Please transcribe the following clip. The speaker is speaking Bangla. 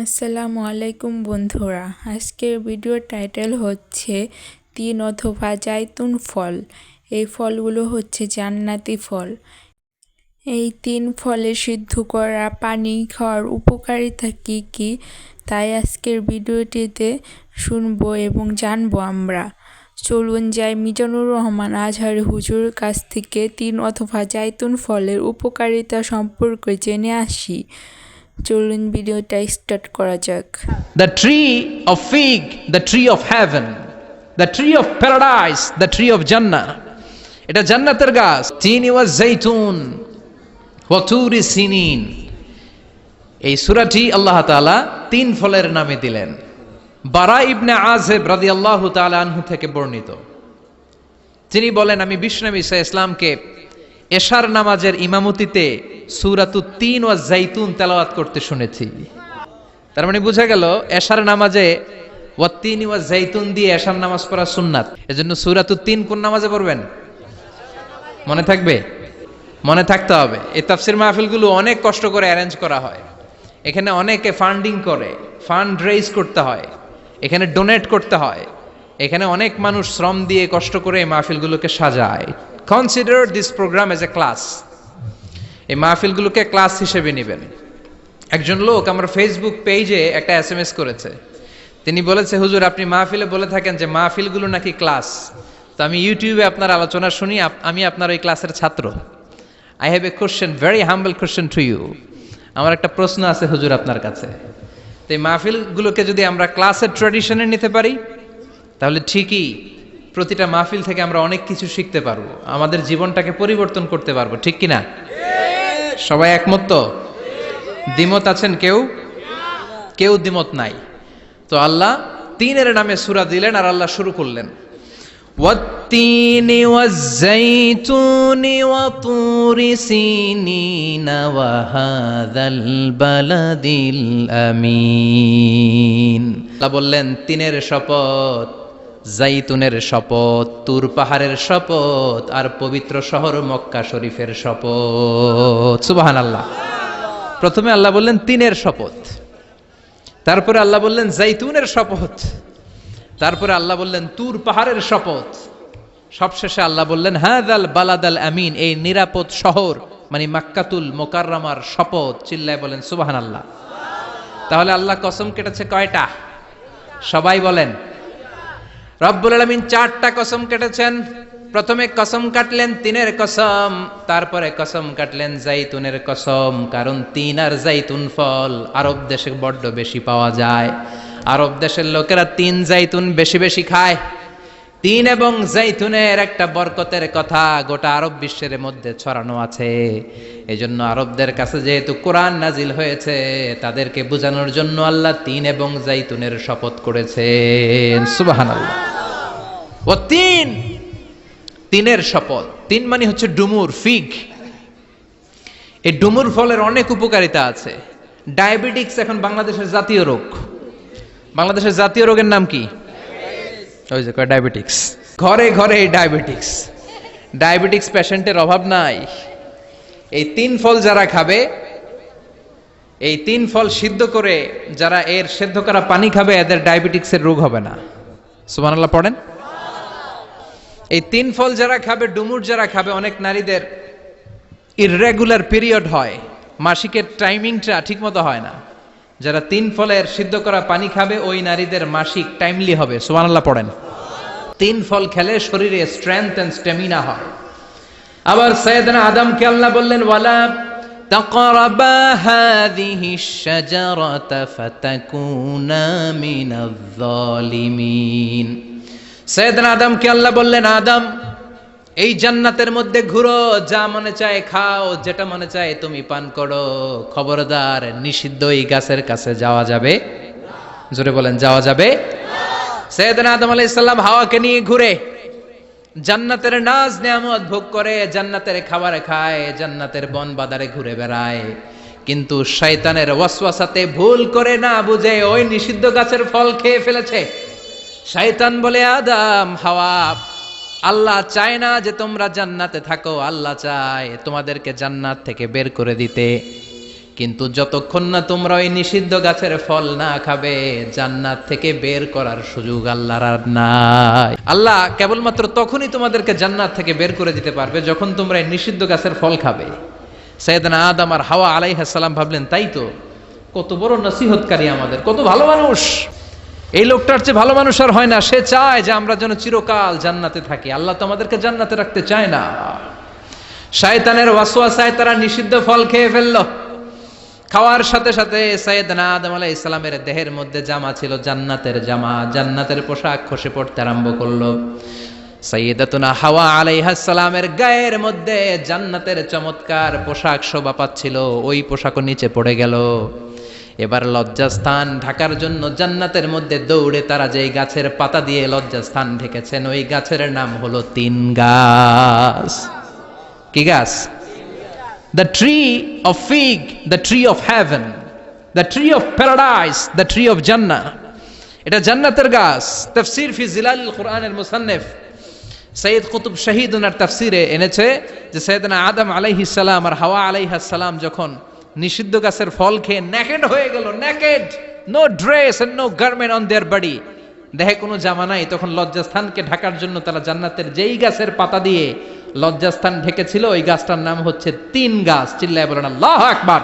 আসসালামু আলাইকুম বন্ধুরা, আজকের ভিডিওর টাইটেল হচ্ছে 3 অথবা জাইতুন ফল। এই ফলগুলো হচ্ছে জান্নাতি ফল। এই 3 ফলে সিদ্ধ করা পানি খাওয়ার উপকারিতা কী কী তাই আজকের ভিডিওটিতে শুনবো এবং জানবো আমরা। চলুন যাই মিজানুর রহমান আজহারি হুজুরের কাছ থেকে 3 অথবা জাইতুন ফলের উপকারিতা সম্পর্কে জেনে আসি। চলুন ভিডিওটা স্টার্ট করা যাক। The tree of fig, the tree of heaven, the tree of paradise, the tree of Jannah. এটা জান্নাতের গাছ। তিনি ওয়া জাইতুন ওয়া তুরি সিনিন। এই সূরাটি আল্লাহ তাআলা 3 ফলের নামে দিলেন। বারা ইবনে আযিব রাদিয়াল্লাহু তাআলা আনহু থেকে বর্ণিত। তিনি বলেন, আমি বিশ্বনবী সাল্লাল্লাহু আলাইহি ওয়াসাল্লামকে এশার নামাজের ইমামতিতে সূরাতুত তিন ওয়া জাইতুন তেলাওয়াত করতে শুনেছি। তার মানে বোঝা গেল এশার নামাজে ওয়াত্তিনি ওয়া জাইতুন দিয়ে এশার নামাজ পড়া সুন্নাত। এজন্য সূরাতুত তিন কোন নামাজে পড়বেন? মনে থাকবে? মনে থাকতে হবে। এই তাফসীর মাহফিলগুলো অনেক কষ্ট করে অ্যারেঞ্জ করা হয়। এখানে অনেকে ফান্ডিং করে, ফান্ড রেইজ করতে হয়, এখানে ডোনেট করতে হয়, এখানে অনেক মানুষ শ্রম দিয়ে কষ্ট করে এই মাহফিলগুলোকে সাজায়। Consider this program as a class. এই মাহফিলগুলোকে ক্লাস হিসেবে নেবেন। একজন লোক আমার ফেসবুক পেজে একটা SMS করেছে। তিনি বলেছে, হুজুর আপনি মাহফিলে বলে থাকেন যে মাহফিলগুলো নাকি ক্লাস, তো আমি ইউটিউবে আপনার আলোচনা শুনি, আমি আপনার ওই ক্লাসের ছাত্র। I have a question, very humble question to you. আমার একটা প্রশ্ন আছে হুজুর আপনার কাছে। তো এই মাহফিলগুলোকে যদি আমরা ক্লাসের ট্র্যাডিশনে নিতে পারি তাহলে ঠিকই প্রতিটা মাহফিল থেকে আমরা অনেক কিছু শিখতে পারবো, আমাদের জীবনটাকে পরিবর্তন করতে পারবো, ঠিক কিনা? সবাই একমত তো? দ্বিমত আছেন কেউ? কেউ দ্বিমত নাই। তো আল্লাহ তিনের নামে সূরা দিলেন আর আল্লাহ শুরু করলেন, ওয়াত্তিনি ওয়াজ্জাইতুনি ওয়া তুরি সিনিনা ওয়া হাযাল বালাদিল আমিন। আল্লাহ বললেন তিনের শপথ, জাইতুনের শপথ, তুর পাহাড়ের শপথ, আর পবিত্র শহর মক্কা শরীফের শপথ। সুবহানাল্লাহ। প্রথমে আল্লাহ বললেন তিনের শপথ, তারপরে আল্লাহ বললেন জাইতুনের শপথ, তারপরে আল্লাহ বললেন তুর পাহাড়ের শপথ, সবশেষে আল্লাহ বললেন হাযাল বালাদাল আমিন, এই নিরাপদ শহর মানে মাক্কাতুল মুকাররমার শপথ। চিল্লায় বলেন সুবহানাল্লাহ। তাহলে আল্লাহ কসম কেটেছে কয়টা? সবাই বলেন। রব্বুল আলামিন 4টা কসম কেটেছেন। প্রথমে কসম কাটলেন তিনের কসম, তারপরে কসম কাটলেন জাইতুনের কসম, কারণ তিন আর জাইতুন ফল আরব দেশে বড্ড বেশি পাওয়া যায়। আরব দেশের লোকেরা তিন জাইতুন বেশি বেশি খায়। তিন এবং জাইতুনের একটা বরকতের কথা গোটা আরব বিশ্বের মধ্যে ছড়ানো আছে। এজন্য আরবদের কাছে যেহেতু কোরআন নাজিল হয়েছে, তাদেরকে বোঝানোর জন্য আল্লাহ তিন এবং জাইতুনের শপথ করেছেন। সুবহানাল্লাহ। ও তিন, তিনের শপথ। তিন মানে হচ্ছে ডুমুর, ফিগ। এই ডুমুর ফলের অনেক উপকারিতা আছে। ডায়াবেটিক্স এখন বাংলাদেশের জাতীয় রোগ। বাংলাদেশের জাতীয় রোগের নাম কি? ওই যে ডায়াবেটিক্স। ঘরে ঘরে এই ডায়াবেটিক্স। ডায়াবেটিক্স পেশেন্টের অভাব নাই। এই তিন ফল যারা খাবে, এই তিন ফল সিদ্ধ করে যারা এর সেদ্ধ করা পানি খাবে, এদের ডায়াবেটিক্সের রোগ হবে না। সুবহানাল্লাহ পড়েন। এই তিন ফল যারা খাবে, ডুমুর যারা খাবে, অনেক নারীদের ইররেগুলার পিরিয়ড হয়, মাসিকের টাইমিংটা ঠিক মতো হয় না। যারা তিন ফলের সিদ্ধ করা পানি খাবে ওই নারীদের মাসিক টাইমলি হবে। সুবহানাল্লাহ পড়েন। তিন ফল খেলে শরীরে স্ট্রেংথ এন্ড স্ট্যামিনা হয়। আবার সাইয়েদনা আদমকে আল্লাহ বললেন, ওয়ালা তাকরাবা হাযিহিশ শাজারাতা ফাতাকুনা মিনাজ জালিমিন। সাইয়েদনা আদমকে আল্লাহ বললেন, আদম এই জান্নাতের মধ্যে ঘুরো, যা মনে চায় খাও, যেটা মনে চায় তুমি পান করো, খবরদার নিষিদ্ধ এই গাছের কাছে যাওয়া যাবে না। জোরে বলেন, যাওয়া যাবে না। সাইয়েদনা আদম আলাইহিস সালাম হাওয়াকে নিয়ে ঘুরে, জান্নাতের নাজ নেয়ামত ভোগ করে, জান্নাতের খাবার খায়, জান্নাতের বন বাদারে ঘুরে বেড়ায়, কিন্তু শয়তানের ওয়াসওয়াসাতে ভুল করে না বুঝে ওই নিষিদ্ধ গাছের ফল খেয়ে ফেলেছে। শয়তান বলে, আদম, হাওয়া, আল্লাহ চায় না যে তোমরা জান্নাতে থাকো, আল্লাহ চায় তোমাদেরকে জান্নাত থেকে বের করে দিতে। কিন্তু যতক্ষণ না তোমরা ওই নিষিদ্ধ গাছের ফল না খাবে জান্নাত থেকে বের করার সুযোগ আল্লাহর আর নাই। আল্লাহ কেবলমাত্র তখনই তোমাদেরকে জান্নাত থেকে বের করে দিতে পারবে যখন তোমরা এই নিষিদ্ধ গাছের ফল খাবে। সাইয়েদনা আদম আর হাওয়া আলাইহিস সালাম ভাবলেন, তাই তো, কত বড় নসিহতকারী আমাদের, কত ভালো মানুষ, এই লোকটার চেয়ে ভালো মানুষ আর হয় না। সে চায় যে আমরা যেন চিরকাল জান্নাতে থাকি। আল্লাহ তো আমাদেরকে জান্নাতে রাখতে চায় না। শয়তানের ওয়াসওয়াসায় তারা নিষিদ্ধ ফল খেয়ে ফেললো। খাওয়ার সাথে সাথে সাইয়েদনা আদম আলাইহিস সালামের দেহের মধ্যে জামা ছিল জান্নাতের জামা, জান্নাতের পোশাক খসে পড়তে আরম্ভ করলো। সাইয়েদাতুনা হাওয়া আলাইহিস সালামের গায়ের মধ্যে জান্নাতের চমৎকার পোশাক শোভা পাচ্ছিল, ওই পোশাকও নিচে পড়ে গেল। এবার লজ্জাস্থান ঢাকার জন্য জান্নাতের মধ্যে দৌড়ে তারা যেই গাছের পাতা দিয়ে লজ্জাস্থান ঢেকেছেন, ওই গাছের নাম হলো তিন গাছ। কি গাছ? The tree of fig, the tree of heaven, the tree of paradise, the tree of Jannah. এটা জান্নাতের গাছ। তাফসীর ফি জিলালিল কুরআনের মুসান্নিফ সৈয়দ কুতুব শহীদ ওনার তাফসীরে এনেছে যে সাইয়েদনা আদম আলাইহিস সালাম আর হাওয়া আলাইহিস সালাম যখন নিষিদ্ধ গাছের ফল খেয়ে নেকেড হয়ে গেল, naked, no dress and no garment on their body, দেহে কোনো জামা নাই, তখন লজ্জাস্থানকে ঢাকার জন্য তারা জান্নাতের যেই গাছের পাতা দিয়ে লজ্জাস্থান ঢেকেছিল, ওই গাছটার নাম হচ্ছে তিন গাছ। চিল্লায় বলেন আল্লাহু আকবার।